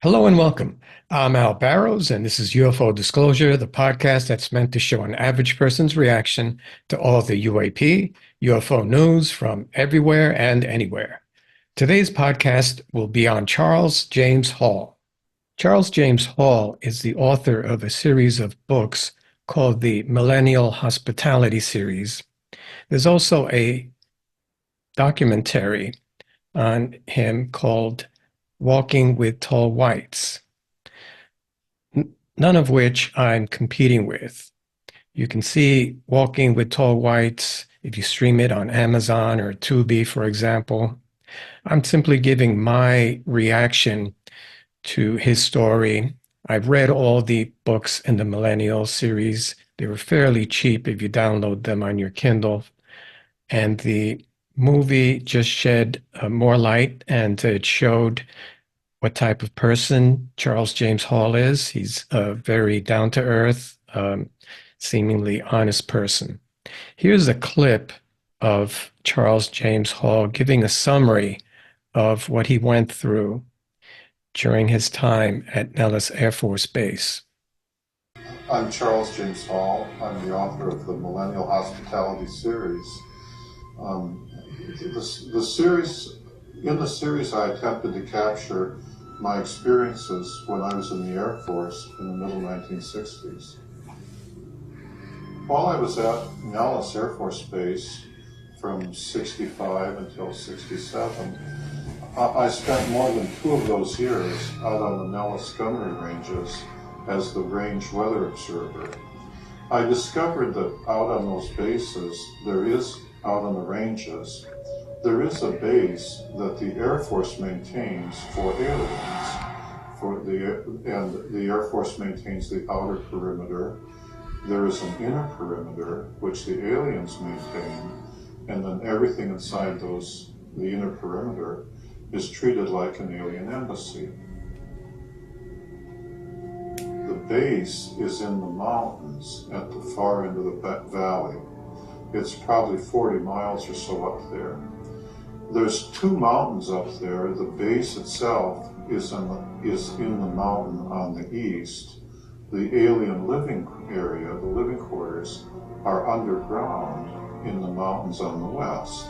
Hello and welcome. I'm Al Barrows, and this is UFO Disclosure, the podcast that's meant to show an average person's reaction to all of the UAP, UFO news from everywhere and anywhere. Today's podcast will be on Charles James Hall. Charles James Hall is the author of a series of books called the Millennial Hospitality Series. There's also a documentary on him called Walking with Tall Whites, none of which I'm competing with. You can see Walking with Tall Whites if you stream it on Amazon or Tubi, for example. I'm simply giving my reaction to his story. I've read all the books in the Millennial series. They were fairly cheap if you download them on your Kindle. And the movie just shed more light, and it showed what type of person Charles James Hall is. He's a very down-to-earth, seemingly honest person. Here's a clip of Charles James Hall giving a summary of what he went through during his time at Nellis Air Force Base. I'm Charles James Hall. I'm the author of the Millennial Hospitality Series. In the series, I attempted to capture my experiences when I was in the Air Force in the middle 1960s. While I was at Nellis Air Force Base from 65 until 67, I spent more than 2 of those years out on the Nellis gunnery ranges as the range weather observer. I discovered that out on those bases, out on the ranges, there is a base that the Air Force maintains for aliens. And the Air Force maintains the outer perimeter. There is an inner perimeter, which the aliens maintain, and then everything inside the inner perimeter is treated like an alien embassy. The base is in the mountains at the far end of the valley. It's probably 40 miles or so up there. There's 2 mountains up there. The base itself is in the mountain on the east. The alien living area, the living quarters, are underground in the mountains on the west.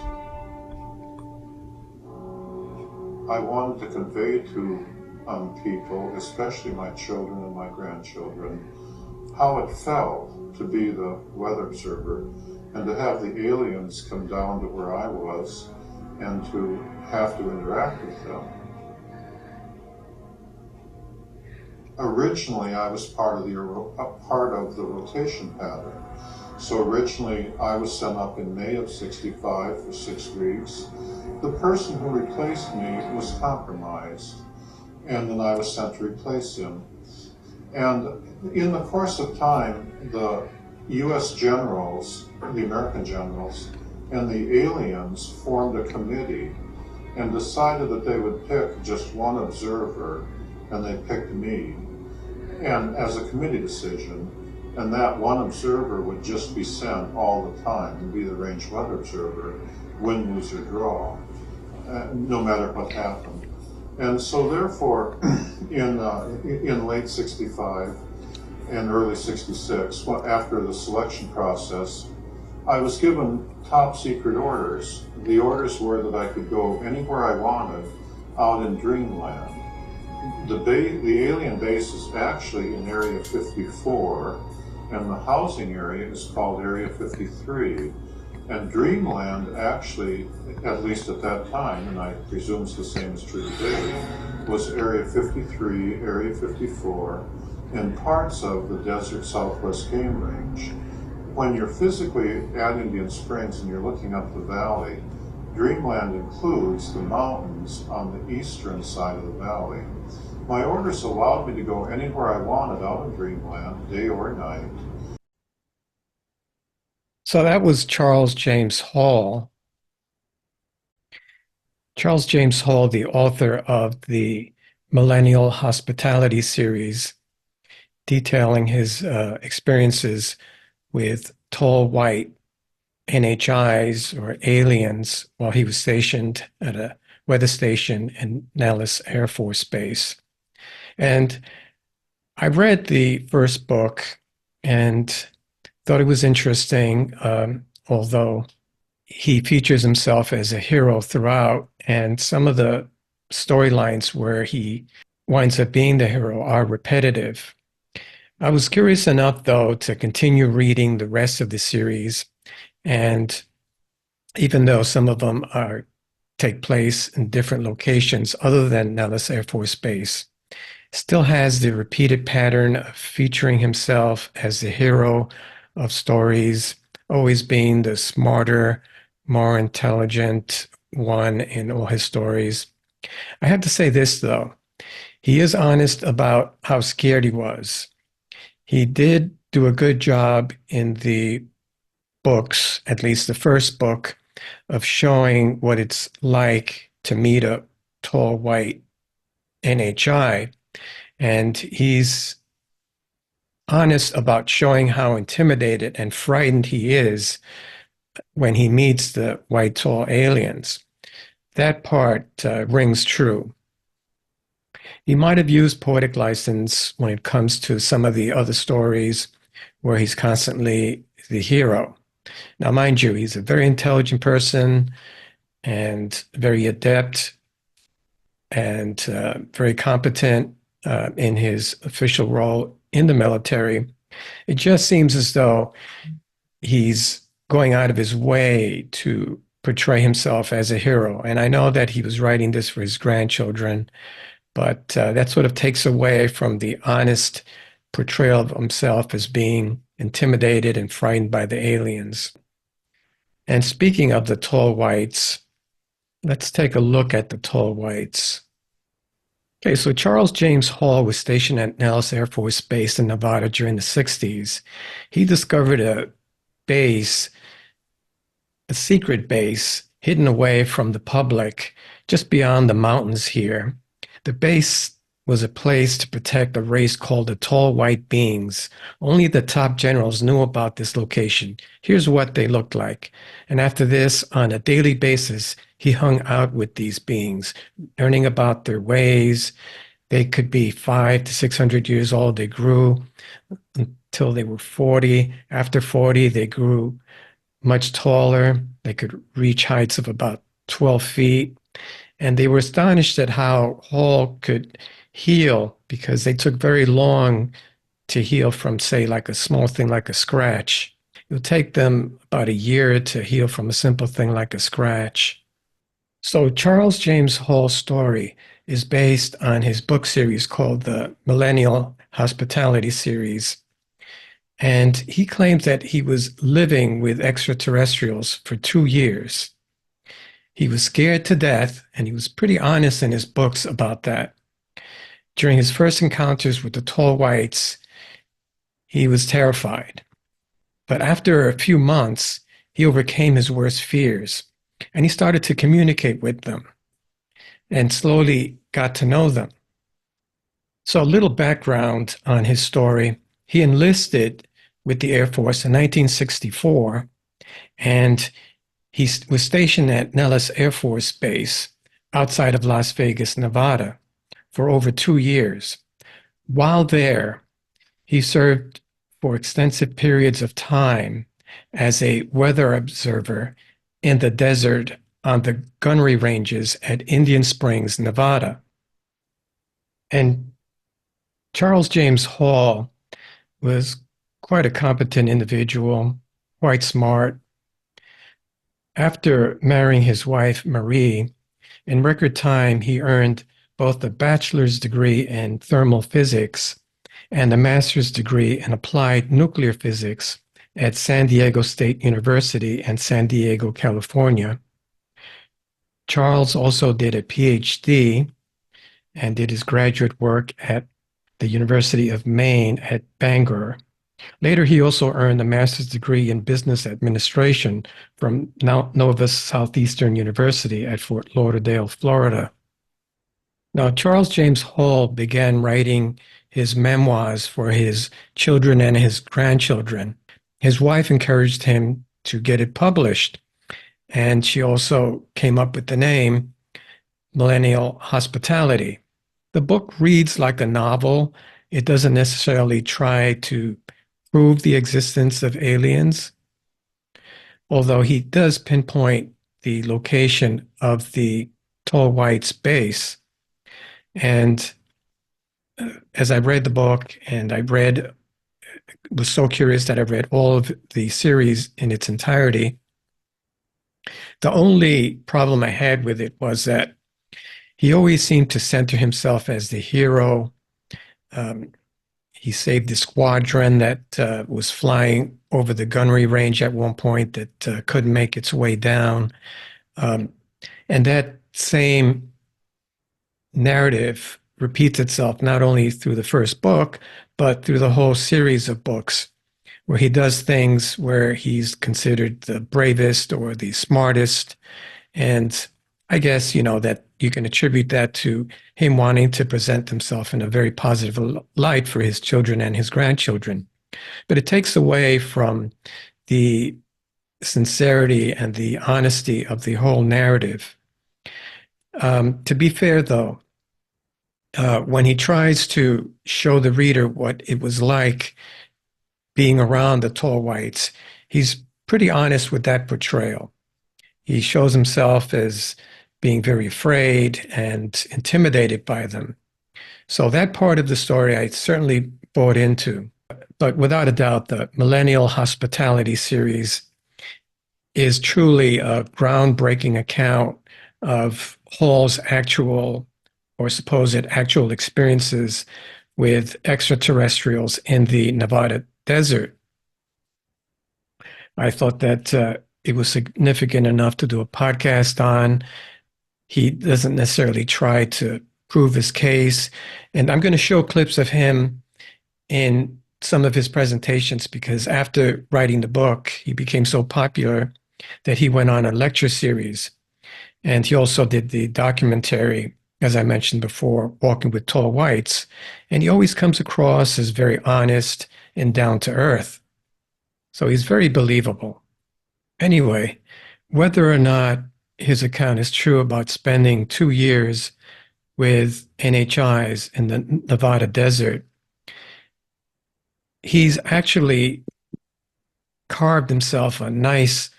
I wanted to convey to people, especially my children and my grandchildren, how it felt to be the weather observer and to have the aliens come down to where I was and to have to interact with them. Originally, I was part of the rotation pattern. So originally, I was sent up in May of 65 for 6 weeks. The person who replaced me was compromised, and then I was sent to replace him. And in the course of time, the U.S. generals, the American generals, and the aliens formed a committee and decided that they would pick just one observer, and they picked me, and as a committee decision, and that one observer would just be sent all the time and be the range weather observer, win, lose, or draw, no matter what happened. And so therefore, in late 65 and early 66, after the selection process, I was given top secret orders. The orders were that I could go anywhere I wanted out in dreamland. The alien base is actually in Area 54, and the housing area is called Area 53. And dreamland actually, at least at that time, and I presume it's the same is true today, was Area 53, Area 54, and parts of the desert Southwest Game Range. When you're physically at Indian Springs and you're looking up the valley, dreamland includes the mountains on the eastern side of the valley. My orders allowed me to go anywhere I wanted out in dreamland, day or night. So that was Charles James Hall. Charles James Hall, the author of the Millennial Hospitality Series, detailing his experiences with tall white NHIs or aliens while he was stationed at a weather station in Nellis Air Force Base. And I read the first book and thought it was interesting, although he features himself as a hero throughout, and some of the storylines where he winds up being the hero are repetitive. I was curious enough, though, to continue reading the rest of the series, and even though some of them are take place in different locations other than Nellis Air Force Base, still has the repeated pattern of featuring himself as the hero of stories, always being the smarter, more intelligent one in all his stories. I have to say this, though. He is honest about how scared he was. He did do a good job in the books, at least the first book, of showing what it's like to meet a tall white NHI. And he's honest about showing how intimidated and frightened he is when he meets the white tall aliens. That part rings true. He might have used poetic license when it comes to some of the other stories where he's constantly the hero. Now, mind you, he's a very intelligent person and very adept and very competent in his official role in the military. It just seems as though he's going out of his way to portray himself as a hero. And I know that he was writing this for his grandchildren, but that sort of takes away from the honest portrayal of himself as being intimidated and frightened by the aliens. And speaking of the tall whites, let's take a look at the tall whites. Okay, so Charles James Hall was stationed at Nellis Air Force Base in Nevada during the 60s. He discovered a base, a secret base, hidden away from the public just beyond the mountains here. The base was a place to protect a race called the Tall White Beings. Only the top generals knew about this location. Here's what they looked like. And after this, on a daily basis, he hung out with these beings, learning about their ways. They could be 500 to 600 years old. They grew until they were 40. After 40, they grew much taller. They could reach heights of about 12 feet. And they were astonished at how Hall could heal because they took very long to heal from, say, like a small thing like a scratch. It would take them about a year to heal from a simple thing like a scratch. So Charles James Hall's story is based on his book series called the Millennial Hospitality Series. And he claims that he was living with extraterrestrials for 2 years. He was scared to death, and he was pretty honest in his books about that. During his first encounters with the tall whites, he was terrified. But after a few months, he overcame his worst fears, and he started to communicate with them and slowly got to know them. So a little background on his story. He enlisted with the Air Force in 1964, and he was stationed at Nellis Air Force Base outside of Las Vegas, Nevada, for over 2 years. While there, he served for extensive periods of time as a weather observer in the desert on the gunnery ranges at Indian Springs, Nevada. And Charles James Hall was quite a competent individual, quite smart. After marrying his wife, Marie, in record time, he earned both a bachelor's degree in thermal physics and a master's degree in applied nuclear physics at San Diego State University in San Diego, California. Charles also did a PhD and did his graduate work at the University of Maine at Bangor. Later, he also earned a master's degree in business administration from Nova Southeastern University at Fort Lauderdale, Florida. Now, Charles James Hall began writing his memoirs for his children and his grandchildren. His wife encouraged him to get it published, and she also came up with the name Millennial Hospitality. The book reads like a novel. It doesn't necessarily try to prove the existence of aliens, although he does pinpoint the location of the tall white's base. And as I read the book and was so curious that I read all of the series in its entirety. The only problem I had with it was that he always seemed to center himself as the hero. Um, he saved the squadron that was flying over the gunnery range at one point that couldn't make its way down. Um, and that same narrative repeats itself not only through the first book, but through the whole series of books, where he does things where he's considered the bravest or the smartest. And I guess, that you can attribute that to him wanting to present himself in a very positive light for his children and his grandchildren. But it takes away from the sincerity and the honesty of the whole narrative. To be fair, though, when he tries to show the reader what it was like being around the tall whites, he's pretty honest with that portrayal. He shows himself as being very afraid and intimidated by them. So that part of the story I certainly bought into. But without a doubt, the Millennial Hospitality series is truly a groundbreaking account of Hall's actual or supposed actual experiences with extraterrestrials in the Nevada desert. I thought that it was significant enough to do a podcast on. He doesn't necessarily try to prove his case. And I'm going to show clips of him in some of his presentations because after writing the book, he became so popular that he went on a lecture series. And he also did the documentary, as I mentioned before, Walking with Tall Whites. And he always comes across as very honest and down to earth. So he's very believable. Anyway, whether or not his account is true about spending 2 years with NHIs in the Nevada desert, he's actually carved himself a nice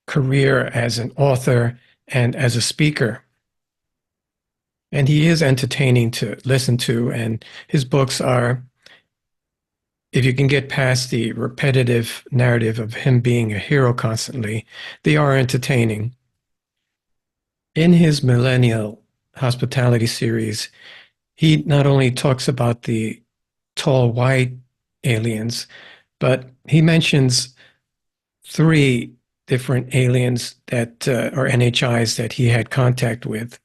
career as an author and as a speaker. And he is entertaining to listen to, and his books are, if you can get past the repetitive narrative of him being a hero constantly, they are entertaining. In his Millennial Hospitality series, he not only talks about the tall white aliens, but he mentions 3 different aliens that or NHIs that he had contact with.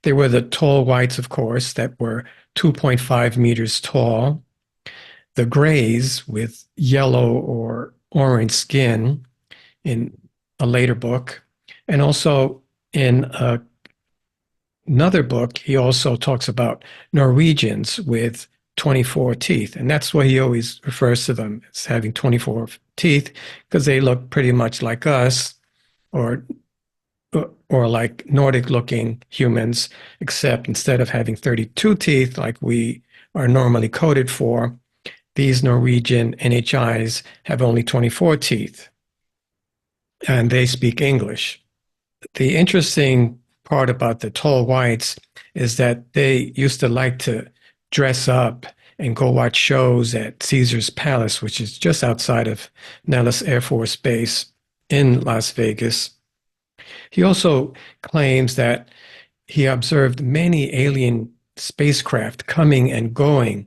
They were the tall whites, of course, that were 2.5 meters tall, the grays with yellow or orange skin in a later book, and also in another book, he also talks about Norwegians with 24 teeth. And that's why he always refers to them as having 24 teeth, because they look pretty much like us or like Nordic looking humans, except instead of having 32 teeth like we are normally coded for, these Norwegian NHIs have only 24 teeth and they speak English. The interesting part about the tall whites is that they used to like to dress up and go watch shows at Caesar's Palace, which is just outside of Nellis Air Force Base in Las Vegas. He also claims that he observed many alien spacecraft coming and going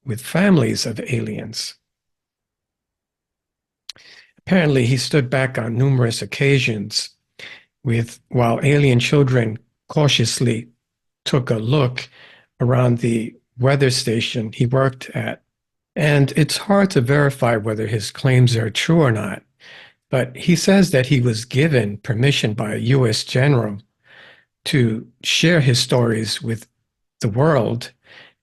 with families of aliens. Apparently, he stood back on numerous occasions while alien children cautiously took a look around the weather station he worked at. And it's hard to verify whether his claims are true or not, but he says that he was given permission by a U.S. general to share his stories with the world.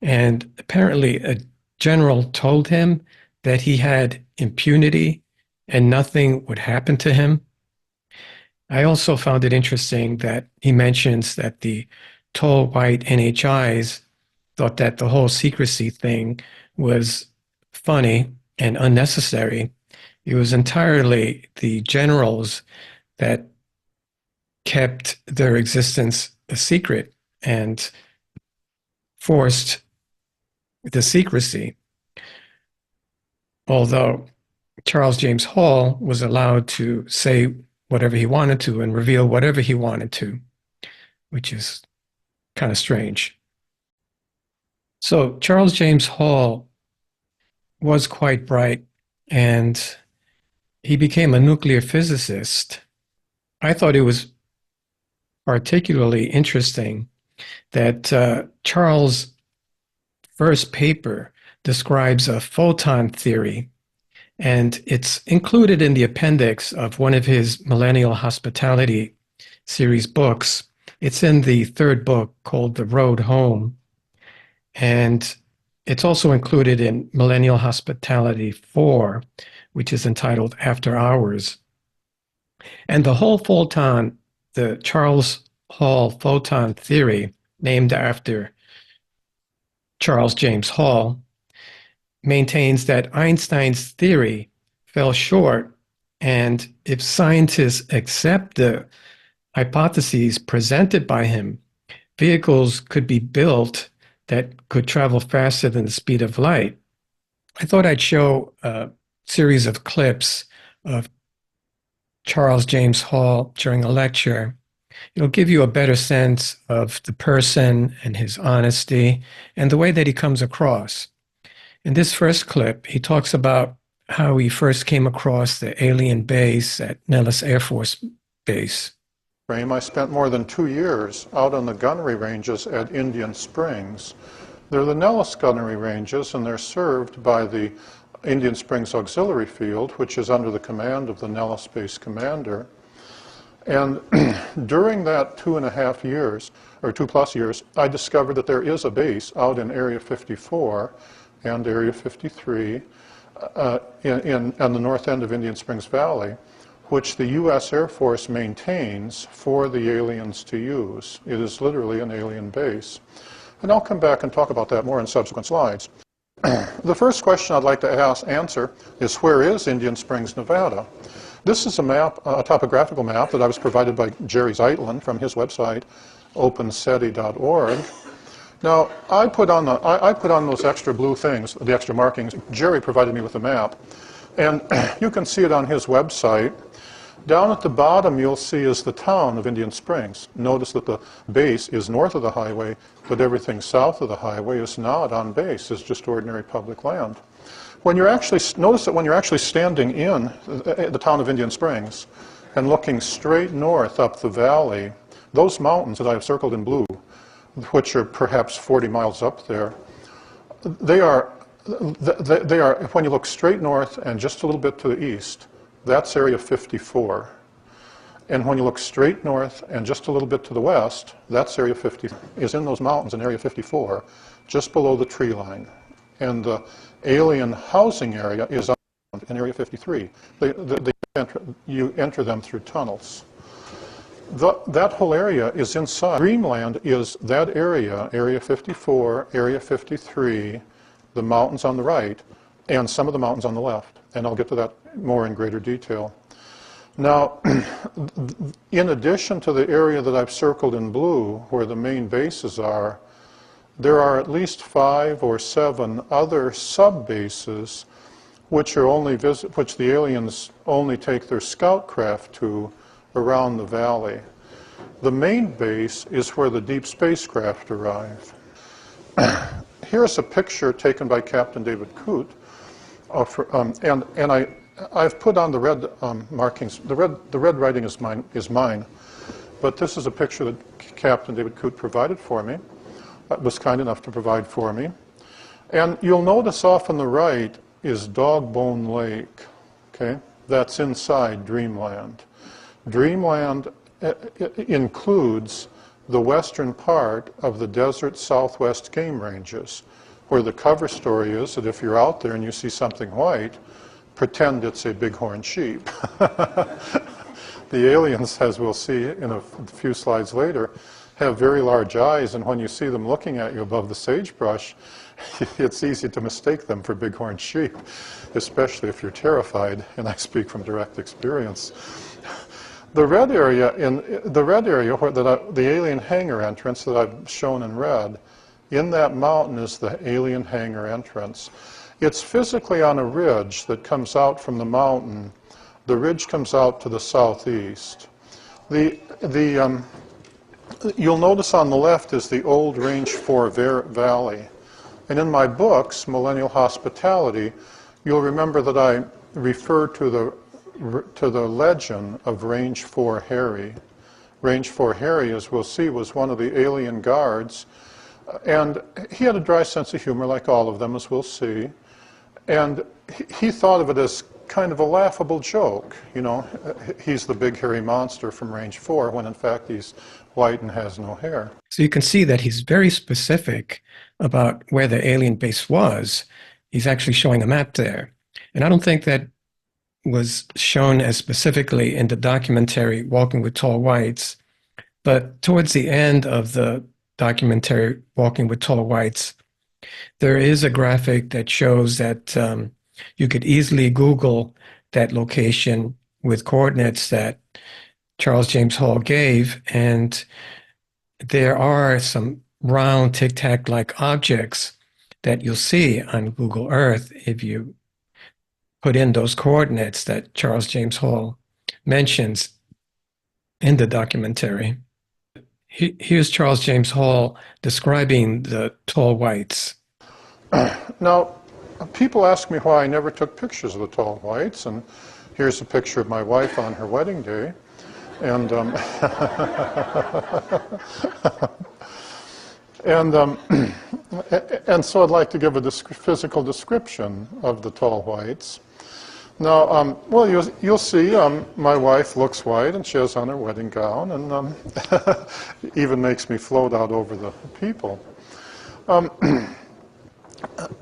And apparently a general told him that he had impunity and nothing would happen to him. I also found it interesting that he mentions that the tall white NHIs thought that the whole secrecy thing was funny and unnecessary. It was entirely the generals that kept their existence a secret and forced the secrecy. Although Charles James Hall was allowed to say whatever he wanted to and reveal whatever he wanted to, which is kind of strange. So Charles James Hall was quite bright and he became a nuclear physicist. I thought it was particularly interesting that Charles' first paper describes a photon theory, and it's included in the appendix of one of his Millennial Hospitality series books. It's in the third book called The Road Home, and it's also included in Millennial Hospitality 4, which is entitled After Hours. And the whole photon, the Charles Hall photon theory, named after Charles James Hall, maintains that Einstein's theory fell short, and if scientists accept the hypotheses presented by him, vehicles could be built that could travel faster than the speed of light. I thought I'd show a series of clips of Charles James Hall during a lecture. It'll give you a better sense of the person and his honesty and the way that he comes across. In this first clip, he talks about how he first came across the alien base at Nellis Air Force Base. I spent more than 2 years out on the gunnery ranges at Indian Springs. They're the Nellis gunnery ranges, and they're served by the Indian Springs Auxiliary Field, which is under the command of the Nellis Base Commander. And during that 2.5 years, or 2+ years, I discovered that there is a base out in Area 54 and Area 53 on the north end of Indian Springs Valley, which the U.S. Air Force maintains for the aliens to use. It is literally an alien base. And I'll come back and talk about that more in subsequent slides. The first question I'd like to answer is, where is Indian Springs, Nevada? This is a map, a topographical map that I was provided by Jerry Zeitlin from his website, openseti.org. Now, I put on those extra blue things, the extra markings. Jerry provided me with a map. And you can see it on his website. Down at the bottom, you'll see is the town of Indian Springs. Notice that the base is north of the highway, but everything south of the highway is not on base. It's just ordinary public land. When you're actually, notice that when you're actually standing in the town of Indian Springs and looking straight north up the valley, those mountains that I've circled in blue, which are perhaps 40 miles up there, they are, when you look straight north and just a little bit to the east, that's Area 54. And when you look straight north and just a little bit to the west, that's Area 50, is in those mountains in Area 54, just below the tree line. And the alien housing area is in Area 53. You enter them through tunnels. That whole area is inside. Dreamland is that area, Area 54, Area 53, the mountains on the right, and some of the mountains on the left. And I'll get to that more in greater detail. Now, in addition to the area that I've circled in blue, where the main bases are, there are at least 5 or 7 other sub-bases which the aliens only take their scout craft to around the valley. The main base is where the deep spacecraft arrive. Here's a picture taken by Captain David Coote, and I've put on the red markings. The red writing is mine, but this is a picture that Captain David Coote provided for me. Was kind enough to provide for me. And you'll notice off on the right is Dogbone Lake. Okay, that's inside Dreamland. Dreamland includes the western part of the desert Southwest game ranges, where the cover story is that if you're out there and you see something white, pretend it's a bighorn sheep. The aliens, as we'll see in a few slides later, have very large eyes, and when you see them looking at you above the sagebrush, it's easy to mistake them for bighorn sheep, especially if you're terrified, and I speak from direct experience. The red area, where the alien hangar entrance that I've shown in red, in that mountain is the alien hangar entrance. It's physically on a ridge that comes out from the mountain. The ridge comes out to the southeast. You'll notice on the left is the old Range 4 Valley. And in my books, Millennial Hospitality, you'll remember that I refer to the legend of Range 4 Harry. Range 4 Harry, as we'll see, was one of the alien guards. And he had a dry sense of humor, like all of them, as we'll see. And he thought of it as kind of a laughable joke. You know, he's the big hairy monster from Range 4, when in fact he's white and has no hair. So you can see that he's very specific about where the alien base was. He's actually showing a map there. And I don't think that was shown as specifically in the documentary Walking with Tall Whites. But towards the end of the documentary Walking with Tall Whites, there is a graphic that shows that you could easily Google that location with coordinates that Charles James Hall gave, and there are some round tic-tac-like objects that you'll see on Google Earth if you put in those coordinates that Charles James Hall mentions in the documentary. Here's Charles James Hall describing the tall whites. Now, people ask me why I never took pictures of the tall whites, and here's a picture of my wife on her wedding day. And and so I'd like to give a physical description of the tall whites. Now, well, you'll see my wife looks white, and she has on her wedding gown, and even makes me float out over the people.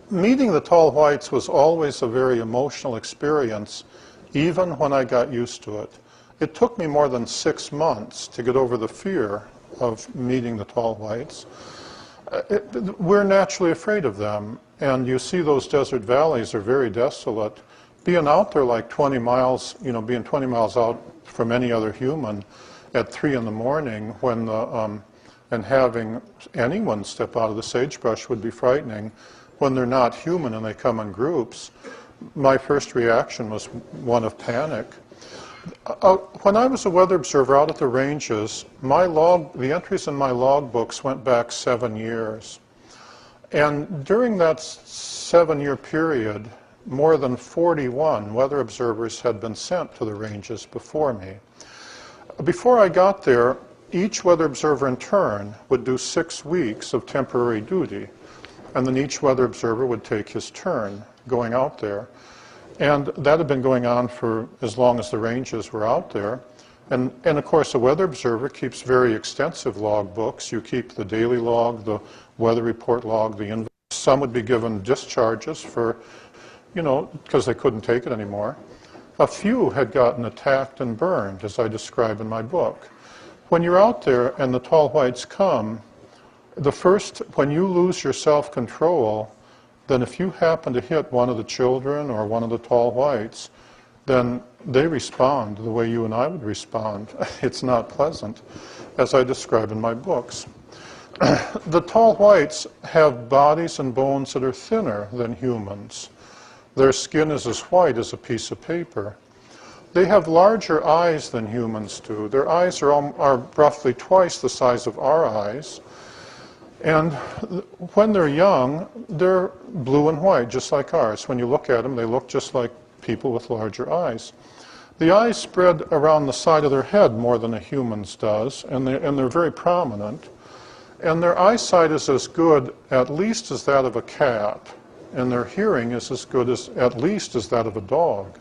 Meeting the tall whites was always a very emotional experience, even when I got used to it. It took me more than 6 months to get over the fear of meeting the tall whites. We're naturally afraid of them, and you see those desert valleys are very desolate. Being out there like 20 miles, you know, being 20 miles out from any other human at 3 in the morning when and having anyone step out of the sagebrush would be frightening. When they're not human and they come in groups, my first reaction was one of panic. When I was a weather observer out at the ranges, the entries in my log books went back 7 years. And during that 7-year period, more than 41 weather observers had been sent to the ranges before me. Before I got there, each weather observer in turn would do 6 weeks of temporary duty, and then each weather observer would take his turn going out there. And that had been going on for as long as the ranges were out there. And of course, a weather observer keeps very extensive log books. You keep the daily log, the weather report log, the invoice. Some would be given discharges for, you know, because they couldn't take it anymore. A few had gotten attacked and burned, as I describe in my book. When you're out there and the tall whites come, when you lose your self-control, then if you happen to hit one of the children or one of the tall whites, then they respond the way you and I would respond. It's not pleasant, as I describe in my books. The tall whites have bodies and bones that are thinner than humans. Their skin is as white as a piece of paper. They have larger eyes than humans do. Their eyes are roughly twice the size of our eyes. And when they're young, they're blue and white, just like ours. When you look at them, they look just like people with larger eyes. The eyes spread around the side of their head more than a human's does, and they're very prominent. And their eyesight is as good, at least, as that of a cat. And their hearing is as good as, at least, as that of a dog.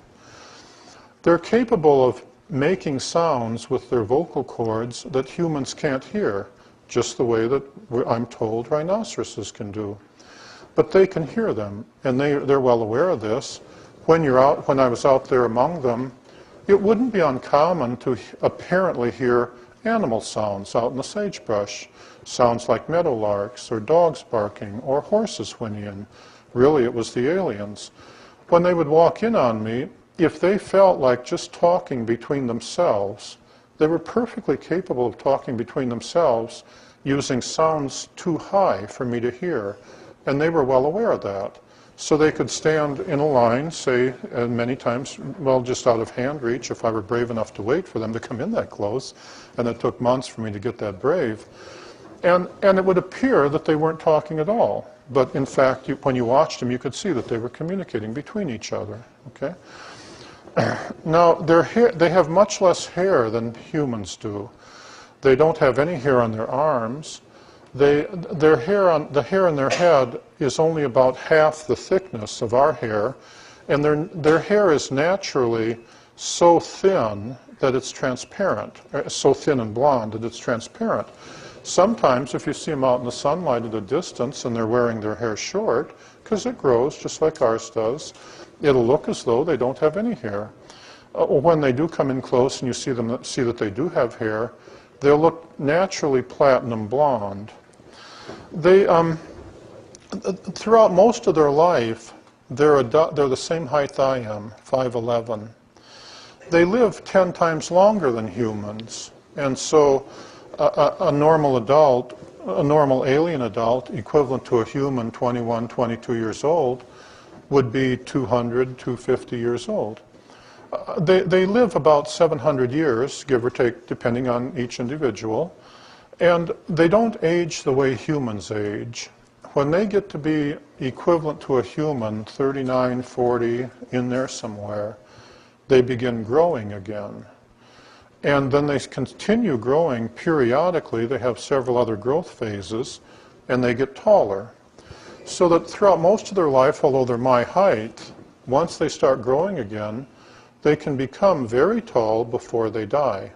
They're capable of making sounds with their vocal cords that humans can't hear, just the way that I'm told rhinoceroses can do. But they can hear them, and they're well aware of this. When I was out there among them, it wouldn't be uncommon to apparently hear animal sounds out in the sagebrush, sounds like meadowlarks or dogs barking or horses whinnying. Really, it was the aliens. When they would walk in on me, if they felt like just talking between themselves, they were perfectly capable of talking between themselves using sounds too high for me to hear, and they were well aware of that. So they could stand in a line, say, many times, well, just out of hand reach, if I were brave enough to wait for them to come in that close, and it took months for me to get that brave. And it would appear that they weren't talking at all. But in fact, when you watched them, you could see that they were communicating between each other. Okay? Now, they have much less hair than humans do. They don't have any hair on their arms. The hair in their head is only about half the thickness of our hair, and their hair is naturally so thin that it's transparent, so thin and blonde that it's transparent. Sometimes, if you see them out in the sunlight at a distance and they're wearing their hair short, because it grows just like ours does, it'll look as though they don't have any hair. When they do come in close and you see that they do have hair, they'll look naturally platinum blonde. They, throughout most of their life, they're the same height I am, 5'11". They live 10 times longer than humans, and so a normal adult, a normal alien adult, equivalent to a human 21, 22 years old, would be 200, 250 years old. They live about 700 years, give or take, depending on each individual. And they don't age the way humans age. When they get to be equivalent to a human, 39, 40, in there somewhere, they begin growing again. And then they continue growing periodically. They have several other growth phases, and they get taller. So that throughout most of their life, although they're my height, once they start growing again, they can become very tall before they die.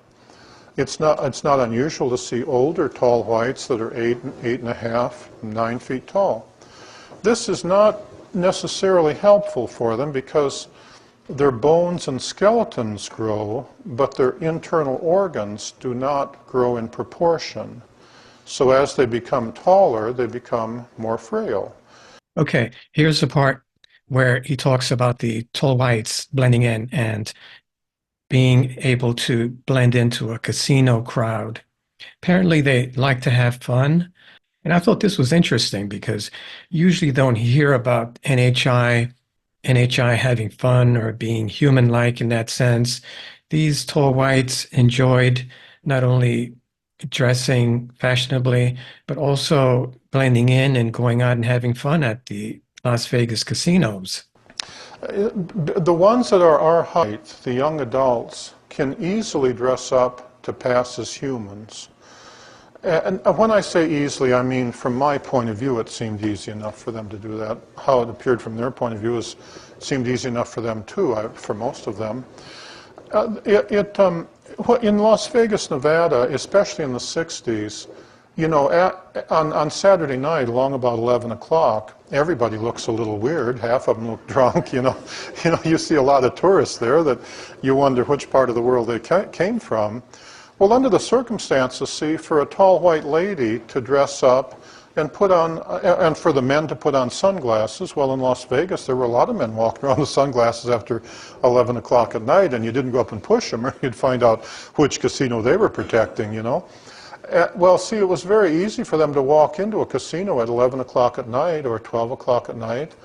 It's not unusual to see older tall whites that are 8.5, 9 feet tall. This is not necessarily helpful for them because their bones and skeletons grow, but their internal organs do not grow in proportion. So as they become taller, they become more frail. Okay, here's the part where he talks about the tall whites blending in and being able to blend into a casino crowd. Apparently, they like to have fun. And I thought this was interesting because usually don't hear about NHI having fun or being human-like in that sense. These tall whites enjoyed not only dressing fashionably, but also blending in and going out and having fun at the Las Vegas casinos. The ones that are our height, the young adults, can easily dress up to pass as humans. And when I say easily, I mean from my point of view it seemed easy enough for them to do that. How it appeared from their point of view seemed easy enough for them too, for most of them. In Las Vegas, Nevada, especially in the 60s, you know, on Saturday night, along about 11 o'clock, everybody looks a little weird. Half of them look drunk, you know. You see a lot of tourists there that you wonder which part of the world they came from. Well, under the circumstances, see, for a tall white lady to dress up and put on, and for the men to put on sunglasses, well, in Las Vegas, there were a lot of men walking around with sunglasses after 11 o'clock at night, and you didn't go up and push them, or you'd find out which casino they were protecting, you know. Well, see, it was very easy for them to walk into a casino at 11 o'clock at night or 12 o'clock at night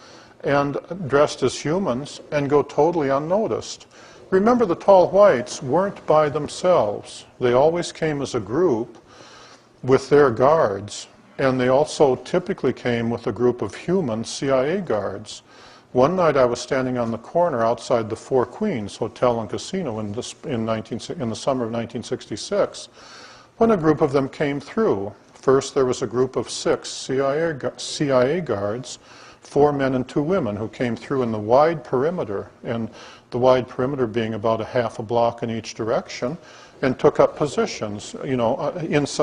and dressed as humans and go totally unnoticed. Remember, the tall whites weren't by themselves. They always came as a group with their guards, and they also typically came with a group of human CIA guards. One night I was standing on the corner outside the Four Queens Hotel and Casino in the summer of 1966. When a group of them came through. First, there was a group of 6 CIA guards, 4 men and 2 women, who came through in the wide perimeter, and the wide perimeter being about a half a block in each direction, and took up positions, you know,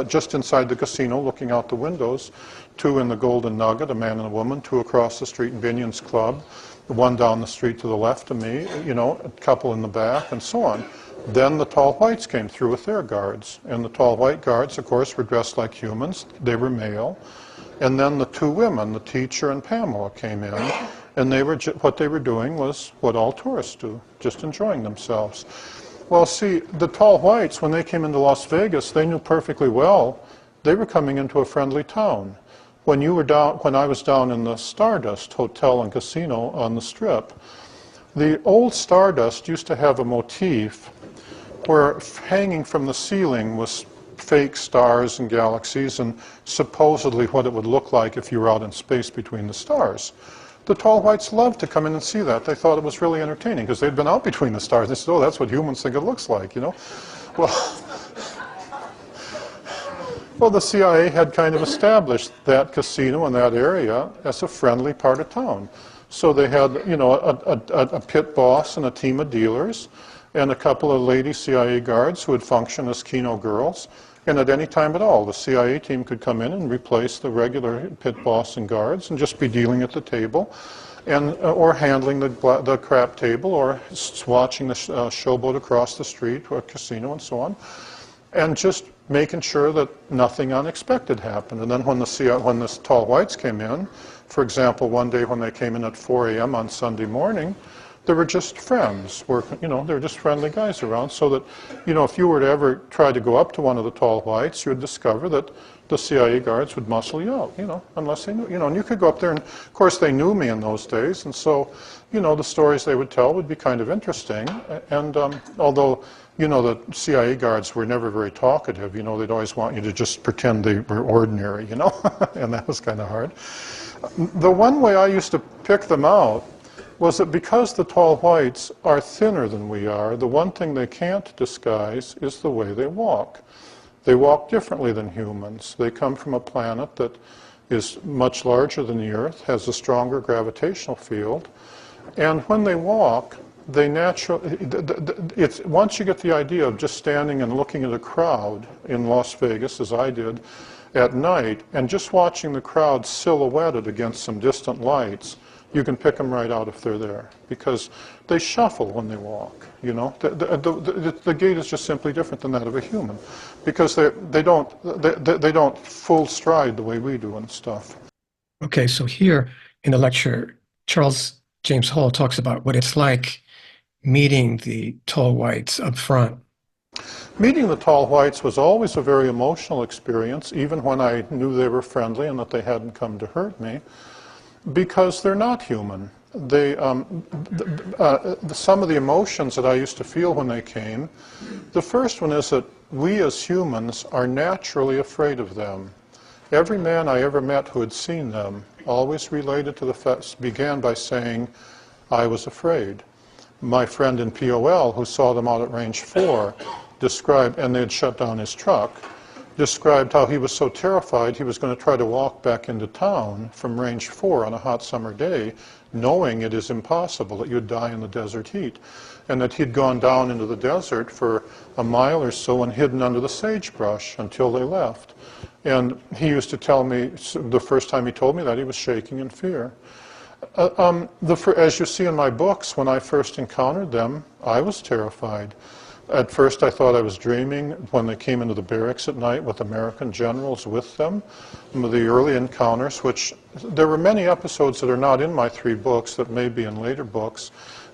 just inside the casino, looking out the windows. 2 in the Golden Nugget, a man and a woman, 2 across the street in Binion's Club, 1 down the street to the left of me, you know, a couple in the back, and so on. Then the tall whites came through with their guards. And the tall white guards, of course, were dressed like humans. They were male. And then the two women, the teacher and Pamela, came in. And what they were doing was what all tourists do, just enjoying themselves. Well, see, the tall whites, when they came into Las Vegas, they knew perfectly well they were coming into a friendly town. When I was down in the Stardust Hotel and Casino on the Strip, the old Stardust used to have a motif where hanging from the ceiling was fake stars and galaxies and supposedly what it would look like if you were out in space between the stars. The tall whites loved to come in and see that. They thought it was really entertaining because they'd been out between the stars. They said, oh, that's what humans think it looks like, you know. Well, the CIA had kind of established that casino in that area as a friendly part of town. So they had, you know, a pit boss and a team of dealers and a couple of lady CIA guards who would function as Keno girls. And at any time at all, the CIA team could come in and replace the regular pit boss and guards and just be dealing at the table, and or handling the crap table, or watching the showboat across the street, or a casino, and so on, and just making sure that nothing unexpected happened. And then when the tall whites came in, for example, one day when they came in at 4 a.m. on Sunday morning, they were just friends. They were just friendly guys around, so that, you know, if you were to ever try to go up to one of the tall whites, you would discover that the CIA guards would muscle you out, you know, unless they knew, you know, and you could go up there, and of course they knew me in those days, and so, you know, the stories they would tell would be kind of interesting. And although, you know, the CIA guards were never very talkative, you know, they'd always want you to just pretend they were ordinary, you know, and that was kind of hard. The one way I used to pick them out was that because the tall whites are thinner than we are, the one thing they can't disguise is the way they walk. They walk differently than humans. They come from a planet that is much larger than the Earth, has a stronger gravitational field, and when they walk, they naturally, once you get the idea of just standing and looking at a crowd in Las Vegas, as I did, at night, and just watching the crowd silhouetted against some distant lights, you can pick them right out if they're there, because they shuffle when they walk, you know. The gait is just simply different than that of a human, because they don't full stride the way we do and stuff. Okay, so here in the lecture, Charles James Hall talks about what it's like meeting the tall whites up front. Meeting the tall whites was always a very emotional experience, even when I knew they were friendly and that they hadn't come to hurt me, because they're not human. Some of the emotions that I used to feel when they came, the first one is that we as humans are naturally afraid of them. Every man I ever met who had seen them always related to the fact, began by saying, I was afraid. My friend in POL, who saw them out at range 4, described, and they had shut down his truck, described how he was so terrified he was going to try to walk back into town from range 4 on a hot summer day, knowing it is impossible, that you'd die in the desert heat, and that he'd gone down into the desert for a mile or so and hidden under the sagebrush until they left. And he used to tell me, the first time he told me that, he was shaking in fear. As you see in my books, when I first encountered them, I was terrified. At first I thought I was dreaming when they came into the barracks at night with American generals with them. The early encounters, which there were many episodes that are not in my 3 books that may be in later books,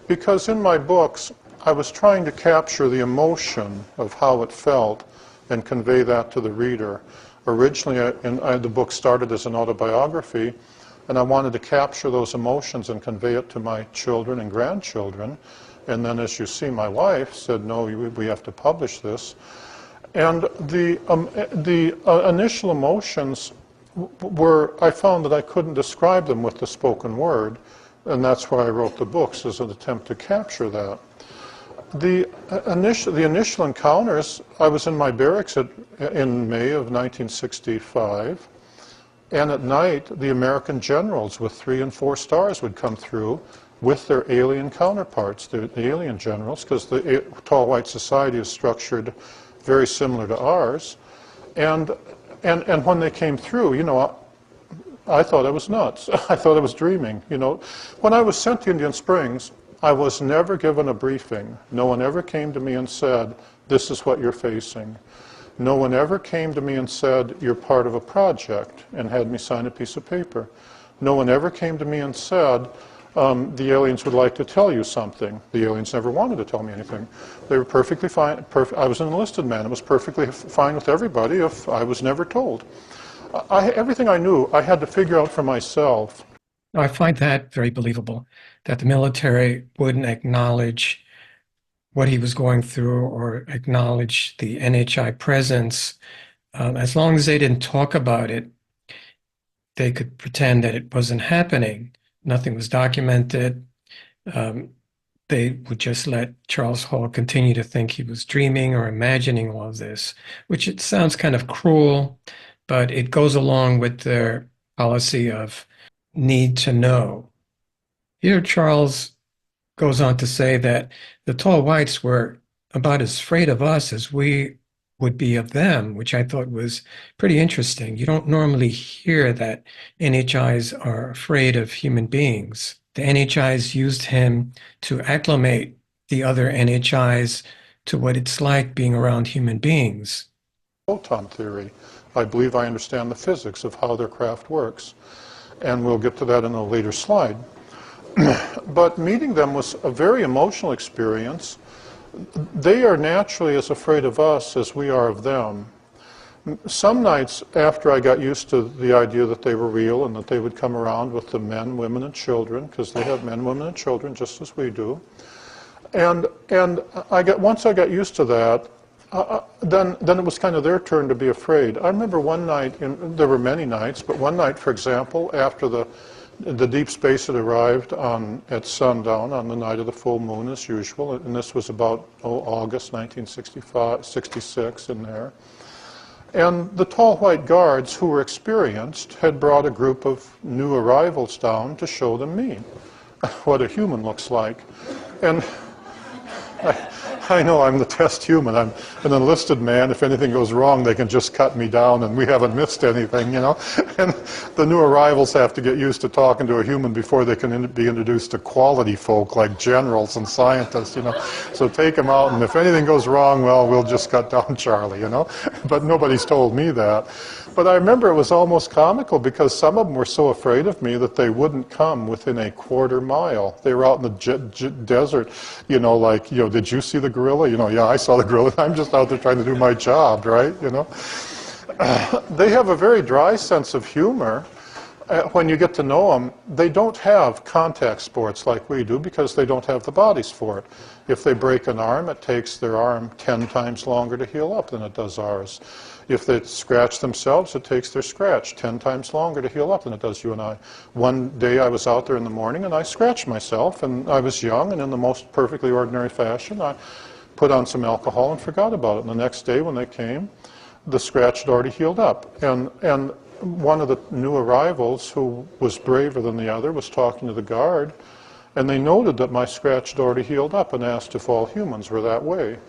because in my books I was trying to capture the emotion of how it felt and convey that to the reader. Originally, the book started as an autobiography, and I wanted to capture those emotions and convey it to my children and grandchildren. And then, as you see, my wife said, no, we have to publish this. And the initial emotions were, I found that I couldn't describe them with the spoken word, and that's why I wrote the books, as an attempt to capture that. The initial encounters, I was in my barracks in May of 1965, and at night the American generals with 3 and 4 stars would come through with their alien counterparts, the alien generals, because the tall white society is structured very similar to ours. And when they came through, you know, I thought I was nuts. I thought I was dreaming, you know. When I was sent to Indian Springs, I was never given a briefing. No one ever came to me and said, this is what you're facing. No one ever came to me and said, you're part of a project, and had me sign a piece of paper. No one ever came to me and said, the aliens would like to tell you something. The aliens never wanted to tell me anything. They were perfectly fine. I was an enlisted man. It was perfectly fine with everybody if I was never told. Everything I knew, I had to figure out for myself. I find that very believable, that the military wouldn't acknowledge what he was going through or acknowledge the NHI presence. As long as they didn't talk about it, they could pretend that it wasn't happening. Nothing was documented. They would just let Charles Hall continue to think he was dreaming or imagining all of this, which it sounds kind of cruel, but it goes along with their policy of need to know. Here, Charles goes on to say that the tall whites were about as afraid of us as we would be of them, which I thought was pretty interesting. You don't normally hear that NHIs are afraid of human beings. The NHIs used him to acclimate the other NHIs to what it's like being around human beings. Photon theory. I believe I understand the physics of how their craft works. And we'll get to that in a later slide. But meeting them was a very emotional experience. They are naturally as afraid of us as we are of them. Some nights after I got used to the idea that they were real and that they would come around with the men, women, and children, because they have men, women, and children just as we do. And once I got used to that, then it was kind of their turn to be afraid. I remember one night, there were many nights, but one night, for example, after the deep space had arrived at sundown on the night of the full moon as usual, and this was about August 1966 in there. And the tall white guards who were experienced had brought a group of new arrivals down to show them me, what a human looks like. And I know I'm the test human. I'm an enlisted man. If anything goes wrong, they can just cut me down and we haven't missed anything, you know. And the new arrivals have to get used to talking to a human before they can be introduced to quality folk like generals and scientists, you know. So take them out, and if anything goes wrong, well, we'll just cut down Charlie, you know. But nobody's told me that. But I remember it was almost comical because some of them were so afraid of me that they wouldn't come within a quarter mile. They were out in the desert, you know, like, you know, did you see the gorilla? You know, yeah, I saw the gorilla. I'm just out there trying to do my job, right? You know, they have a very dry sense of humor. When you get to know them, they don't have contact sports like we do because they don't have the bodies for it. If they break an arm, it takes their arm 10 times longer to heal up than it does ours. If they scratch themselves, it takes their scratch 10 times longer to heal up than it does you and I. One day I was out there in the morning and I scratched myself, and I was young, and in the most perfectly ordinary fashion, I put on some alcohol and forgot about it. And the next day when they came, the scratch had already healed up. And one of the new arrivals, who was braver than the other, was talking to the guard, and they noted that my scratch had already healed up and asked if all humans were that way.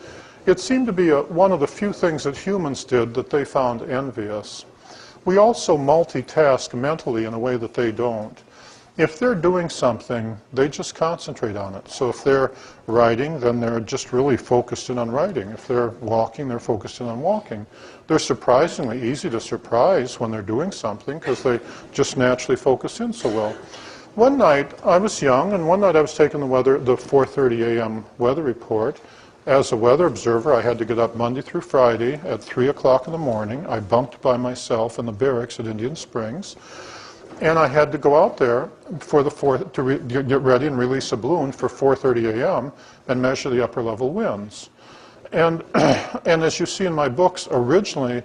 It seemed to be one of the few things that humans did that they found envious. We also multitask mentally in a way that they don't. If they're doing something, they just concentrate on it. So if they're writing, then they're just really focused in on writing. If they're walking, they're focused in on walking. They're surprisingly easy to surprise when they're doing something because they just naturally focus in so well. One night, I was young, and one night I was taking the 4:30 a.m. weather report. As a weather observer, I had to get up Monday through Friday at 3 o'clock in the morning. I bunked by myself in the barracks at Indian Springs. And I had to go out there for get ready and release a balloon for 4:30 a.m. and measure the upper level winds. And, and as you see in my books, originally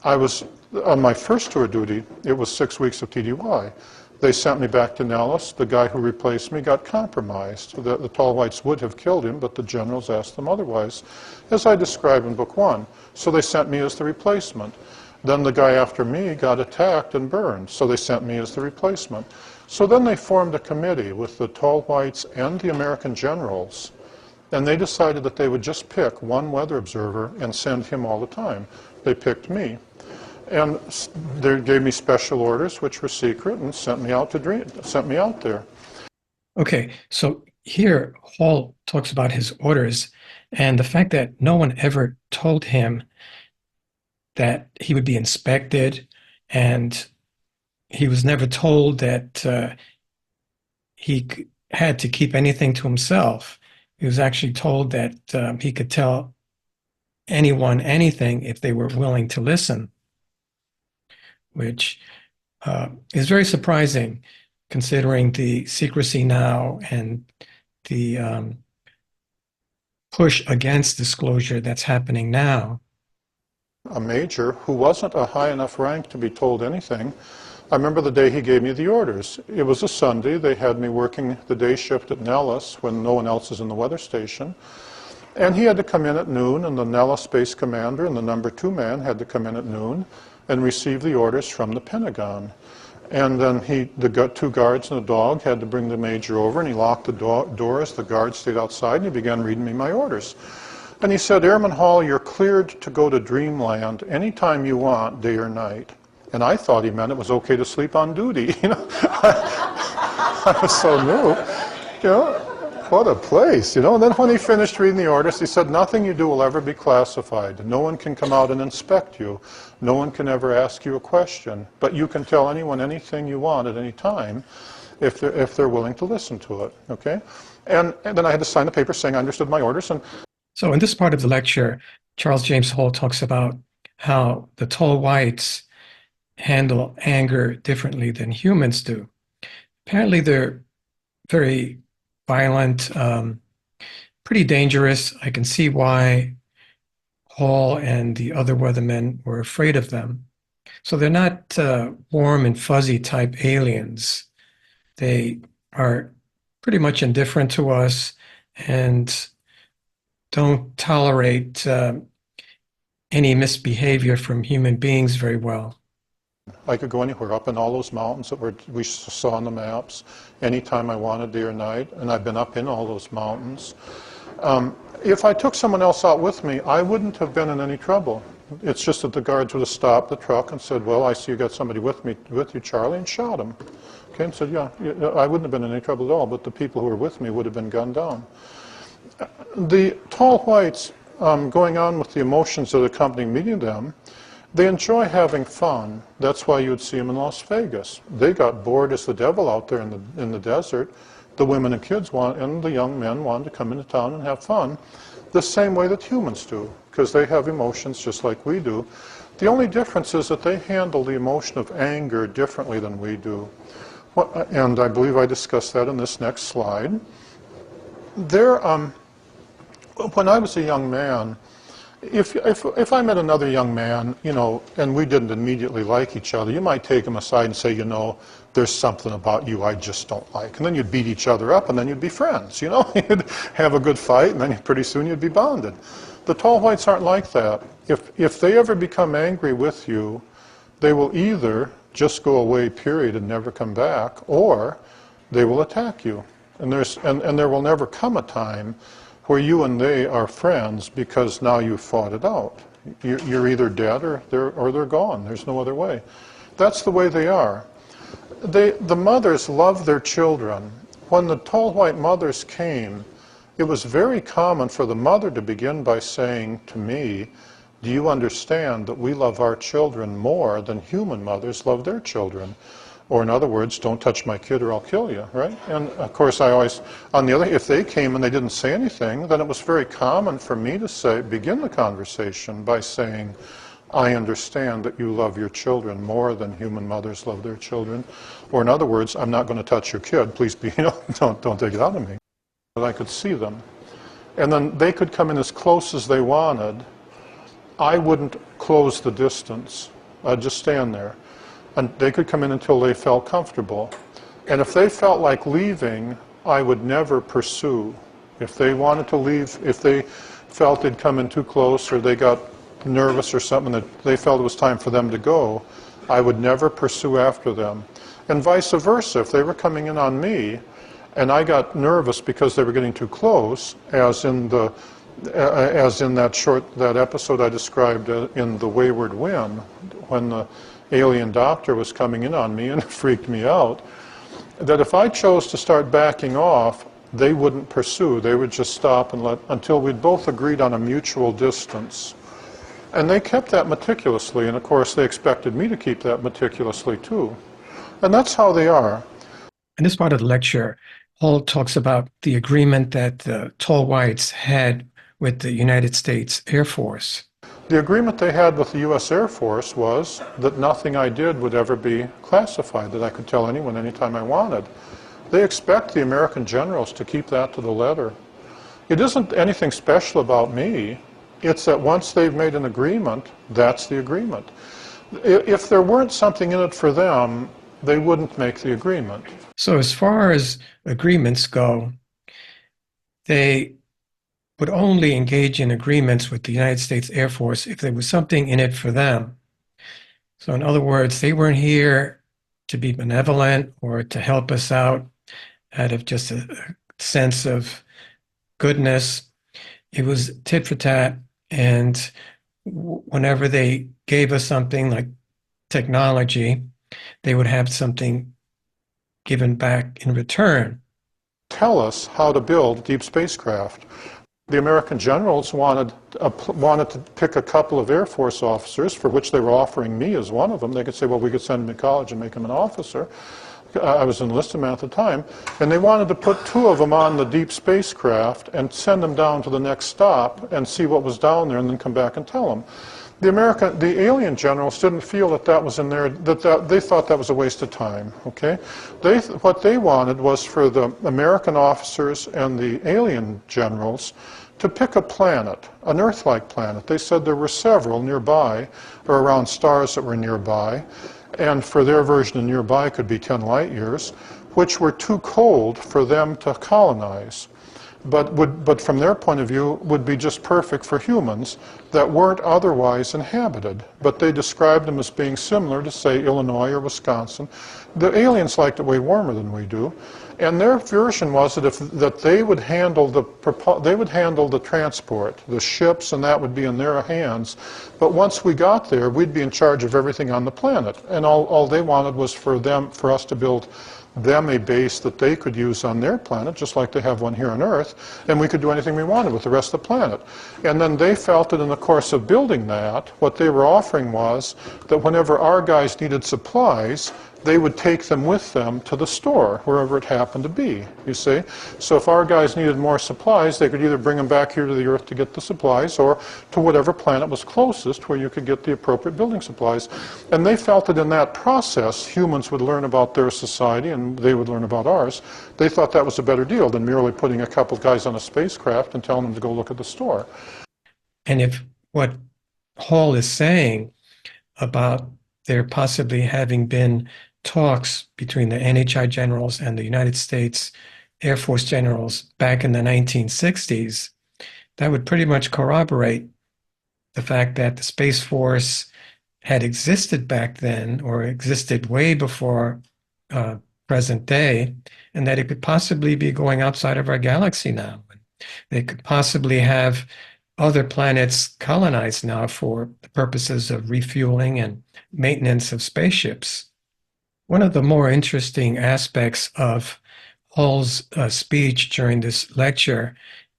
I was, on my first tour duty, it was 6 weeks of TDY. They sent me back to Nellis. The guy who replaced me got compromised. The tall whites would have killed him, but the generals asked them otherwise, as I describe in book 1. So they sent me as the replacement. Then the guy after me got attacked and burned, so they sent me as the replacement. So then they formed a committee with the tall whites and the American generals, and they decided that they would just pick one weather observer and send him all the time. They picked me. And they gave me special orders, which were secret, and sent me out there. Okay, so here Hall talks about his orders and the fact that no one ever told him that he would be inspected, and he was never told that had to keep anything to himself. He was actually told that he could tell anyone anything if they were willing to listen, which is very surprising considering the secrecy now and the push against disclosure that's happening now. A major who wasn't a high enough rank to be told anything. I remember the day he gave me the orders. It was a Sunday. They had me working the day shift at Nellis when no one else is in the weather station. And he had to come in at noon, and the Nellis base commander and the number 2 man had to come in at noon and receive the orders from the Pentagon. And then the 2 guards and a dog had to bring the major over, and he locked the doors. The guards stayed outside, and he began reading me my orders. And he said, Airman Hall, you're cleared to go to Dreamland anytime you want, day or night. And I thought he meant it was okay to sleep on duty. I was so new. What a place, And then when he finished reading the orders, he said, nothing you do will ever be classified. No one can come out and inspect you. No one can ever ask you a question. But you can tell anyone anything you want at any time if they're willing to listen to it, okay? And then I had to sign the paper saying I understood my orders. And so in this part of the lecture, Charles James Hall talks about how the tall whites handle anger differently than humans do. Apparently, they're very violent, pretty dangerous. I can see why Hall and the other weathermen were afraid of them. So they're not warm and fuzzy type aliens. They are pretty much indifferent to us and don't tolerate any misbehavior from human beings very well. I could go anywhere, up in all those mountains that we saw on the maps, anytime I wanted, day or night, and I've been up in all those mountains. If I took someone else out with me, I wouldn't have been in any trouble. It's just that the guards would have stopped the truck and said, well, I see you got somebody with you, Charlie, and shot him. Okay, and said, yeah, I wouldn't have been in any trouble at all, but the people who were with me would have been gunned down. The tall whites, going on with the emotions that accompany meeting them, they enjoy having fun. That's why you'd see them in Las Vegas. They got bored as the devil out there in the desert. The women and kids and the young men wanted to come into town and have fun the same way that humans do, because they have emotions just like we do. The only difference is that they handle the emotion of anger differently than we do. And I believe I discussed that in this next slide. When I was a young man, if I met another young man, and we didn't immediately like each other, you might take him aside and say, there's something about you I just don't like. And then you'd beat each other up, and then you'd be friends, You'd have a good fight, and then pretty soon you'd be bonded. The tall whites aren't like that. If they ever become angry with you, they will either just go away, period, and never come back, or they will attack you. And there will never come a time where you and they are friends because now you've fought it out. You're either dead or they're gone. There's no other way. That's the way they are. The mothers love their children. When the tall white mothers came, it was very common for the mother to begin by saying to me, do you understand that we love our children more than human mothers love their children? Or in other words, don't touch my kid or I'll kill you, right? And of course I always, on the other, if they came and they didn't say anything, then it was very common for me to begin the conversation by saying, I understand that you love your children more than human mothers love their children. Or in other words, I'm not going to touch your kid, please don't take it out of me. But I could see them. And then they could come in as close as they wanted. I wouldn't close the distance. I'd just stand there. And they could come in until they felt comfortable. And if they felt like leaving, I would never pursue. If they wanted to leave, if they felt they'd come in too close or they got nervous or something that they felt it was time for them to go, I would never pursue after them. And vice versa, if they were coming in on me and I got nervous because they were getting too close, as in that episode I described in The Wayward Wind, when the alien doctor was coming in on me and it freaked me out, that if I chose to start backing off, they wouldn't pursue. They would just stop and let, until we'd both agreed on a mutual distance. And they kept that meticulously, and of course they expected me to keep that meticulously too. And that's how they are. In this part of the lecture, Hall talks about the agreement that the tall whites had with the United States Air Force. The agreement they had with the U.S. Air Force was that nothing I did would ever be classified, that I could tell anyone anytime I wanted. They expect the American generals to keep that to the letter. It isn't anything special about me. It's that once they've made an agreement, that's the agreement. If there weren't something in it for them, they wouldn't make the agreement. So as far as agreements go, they would only engage in agreements with the United States Air Force if there was something in it for them. So in other words, they weren't here to be benevolent or to help us out out of just a sense of goodness. It was tit for tat, and whenever they gave us something like technology, they would have something given back in return. Tell us how to build deep spacecraft. The American generals wanted to pick a couple of Air Force officers, for which they were offering me as one of them. They could say, well, we could send him to college and make him an officer. I was an enlisted man at the time. And they wanted to put two of them on the deep spacecraft and send them down to the next stop and see what was down there and then come back and tell them. The alien generals didn't feel that that was in there, they thought that was a waste of time, okay? What they wanted was for the American officers and the alien generals to pick a planet, an Earth-like planet. They said there were several nearby, or around stars that were nearby, and for their version of nearby could be 10 light years, which were too cold for them to colonize. But from their point of view, would be just perfect for humans that weren't otherwise inhabited. But they described them as being similar to, say, Illinois or Wisconsin. The aliens liked it way warmer than we do. And their version was that they would handle the transport, the ships, and that would be in their hands. But once we got there, we'd be in charge of everything on the planet. And all they wanted was for us to build them a base that they could use on their planet, just like they have one here on Earth, and we could do anything we wanted with the rest of the planet. And then they felt that in the course of building that, what they were offering was that whenever our guys needed supplies, they would take them with them to the store, wherever it happened to be, you see. So if our guys needed more supplies, they could either bring them back here to the Earth to get the supplies, or to whatever planet was closest where you could get the appropriate building supplies. And they felt that in that process, humans would learn about their society and they would learn about ours. They thought that was a better deal than merely putting a couple of guys on a spacecraft and telling them to go look at the store. And if what Hall is saying about there possibly having been talks between the NHI generals and the United States Air Force generals back in the 1960s, that would pretty much corroborate the fact that the Space Force had existed back then, or existed way before present day, and that it could possibly be going outside of our galaxy now. They could possibly have other planets colonized now for the purposes of refueling and maintenance of spaceships. One of the more interesting aspects of Hall's speech during this lecture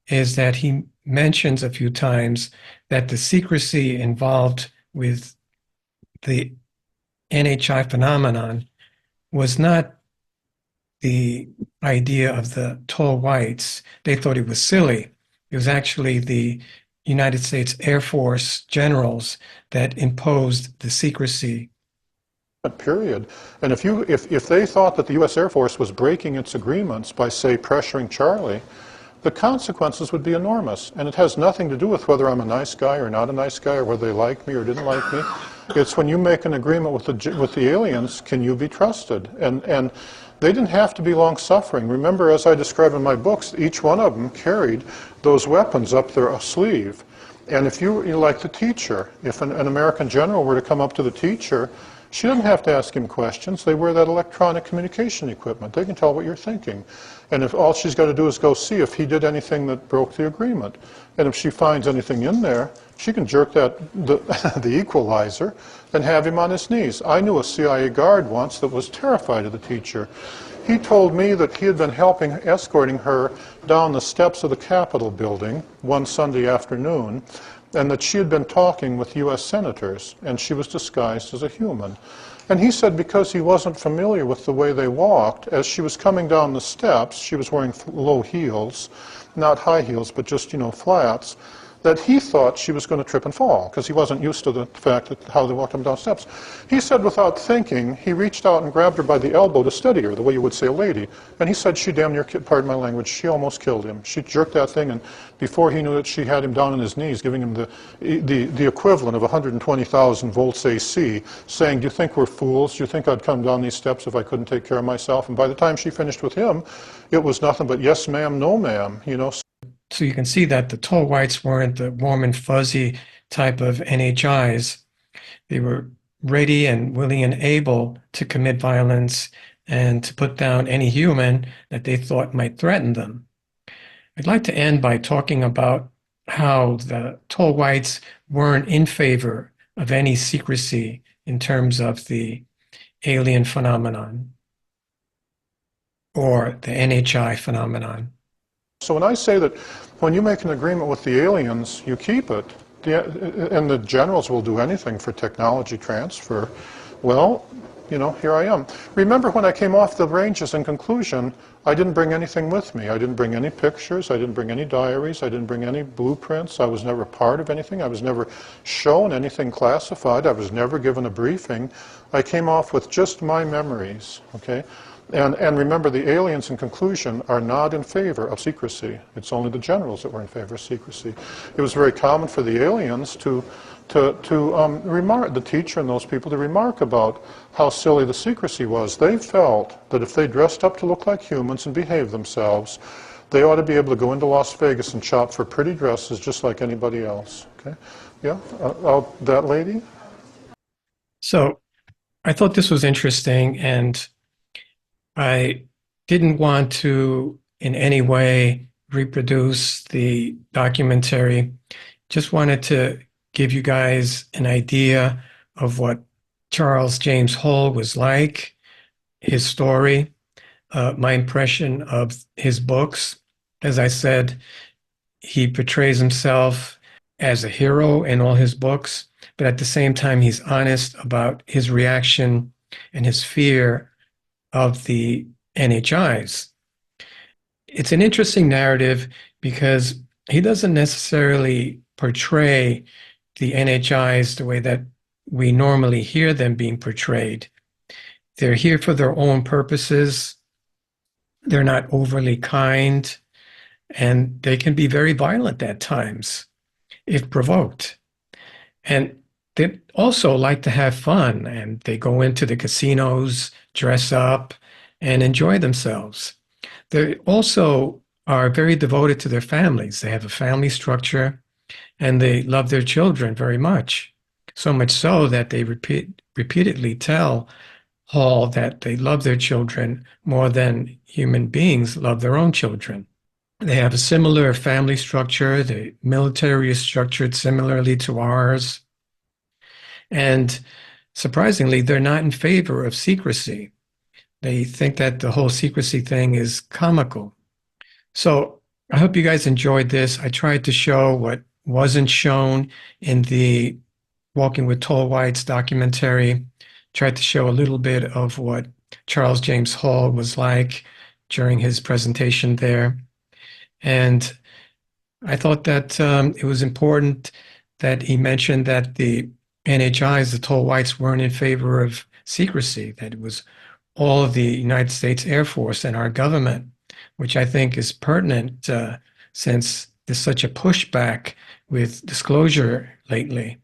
is that he mentions a few times that the secrecy involved with the NHI phenomenon was not the idea of the tall whites. They thought it was silly. It was actually the United States Air Force generals that imposed the secrecy. Period. And if they thought that the U.S. Air Force was breaking its agreements by, say, pressuring Charlie, the consequences would be enormous. And it has nothing to do with whether I'm a nice guy or not a nice guy, or whether they like me or didn't like me. It's when you make an agreement with the aliens, can you be trusted? And they didn't have to be long-suffering. Remember, as I describe in my books, each one of them carried those weapons up their sleeve. And if you like the teacher, if an American general were to come up to the teacher, she doesn't have to ask him questions. They wear that electronic communication equipment. They can tell what you're thinking. And if all she's got to do is go see if he did anything that broke the agreement. And if she finds anything in there, she can jerk the equalizer and have him on his knees. I knew a CIA guard once that was terrified of the teacher. He told me that he had been escorting her down the steps of the Capitol building one Sunday afternoon, and that she had been talking with U.S. senators, and she was disguised as a human. And he said because he wasn't familiar with the way they walked, as she was coming down the steps, she was wearing low heels, not high heels, but just, flats, that he thought she was going to trip and fall because he wasn't used to the fact that how they walked up and down steps. He said without thinking, he reached out and grabbed her by the elbow to steady her, the way you would say a lady. And he said she damn near, pardon my language, she almost killed him. She jerked that thing, and before he knew it, she had him down on his knees, giving him the equivalent of 120,000 volts AC, saying, do you think we're fools? Do you think I'd come down these steps if I couldn't take care of myself? And by the time she finished with him, it was nothing but yes ma'am, no ma'am, So you can see that the tall whites weren't the warm and fuzzy type of NHIs. They were ready and willing and able to commit violence and to put down any human that they thought might threaten them. I'd like to end by talking about how the tall whites weren't in favor of any secrecy in terms of the alien phenomenon or the NHI phenomenon. So when I say that when you make an agreement with the aliens, you keep it, and the generals will do anything for technology transfer, well, here I am. Remember when I came off the ranges in conclusion, I didn't bring anything with me. I didn't bring any pictures. I didn't bring any diaries. I didn't bring any blueprints. I was never part of anything. I was never shown anything classified. I was never given a briefing. I came off with just my memories, okay? And remember, the aliens, in conclusion, are not in favor of secrecy. It's only the generals that were in favor of secrecy. It was very common for the aliens to remark, the teacher and those people, to remark about how silly the secrecy was. They felt that if they dressed up to look like humans and behaved themselves, they ought to be able to go into Las Vegas and shop for pretty dresses just like anybody else. Okay? Yeah? That lady? So I thought this was interesting, and I didn't want to in any way reproduce the documentary. Just wanted to give you guys an idea of what Charles James Hall was like, his story, my impression of his books. As I said, he portrays himself as a hero in all his books, but at the same time, he's honest about his reaction and his fear of the NHIs. It's an interesting narrative because he doesn't necessarily portray the NHIs the way that we normally hear them being portrayed. They're here for their own purposes. They're not overly kind, and they can be very violent at times if provoked. And they also like to have fun, and they go into the casinos, dress up, and enjoy themselves. They also are very devoted to their families. They have a family structure, and they love their children very much. So much so that they repeatedly tell Hall that they love their children more than human beings love their own children. They have a similar family structure. The military is structured similarly to ours. And surprisingly, they're not in favor of secrecy. They think that the whole secrecy thing is comical. So I hope you guys enjoyed this. I tried to show what wasn't shown in the Walking with Tall Whites documentary, tried to show a little bit of what Charles James Hall was like during his presentation there. And I thought that it was important that he mentioned that the NHIs, the tall whites, weren't in favor of secrecy, that it was all of the United States Air Force and our government, which I think is pertinent since there's such a pushback with disclosure lately.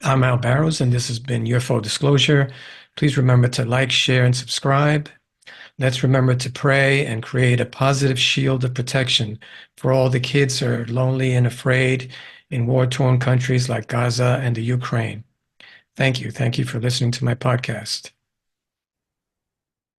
I'm Al Barrows, and this has been UFO Disclosure. Please remember to like, share, and subscribe. Let's remember to pray and create a positive shield of protection for all the kids who are lonely and afraid in war-torn countries like Gaza and the Ukraine. Thank you. Thank you for listening to my podcast.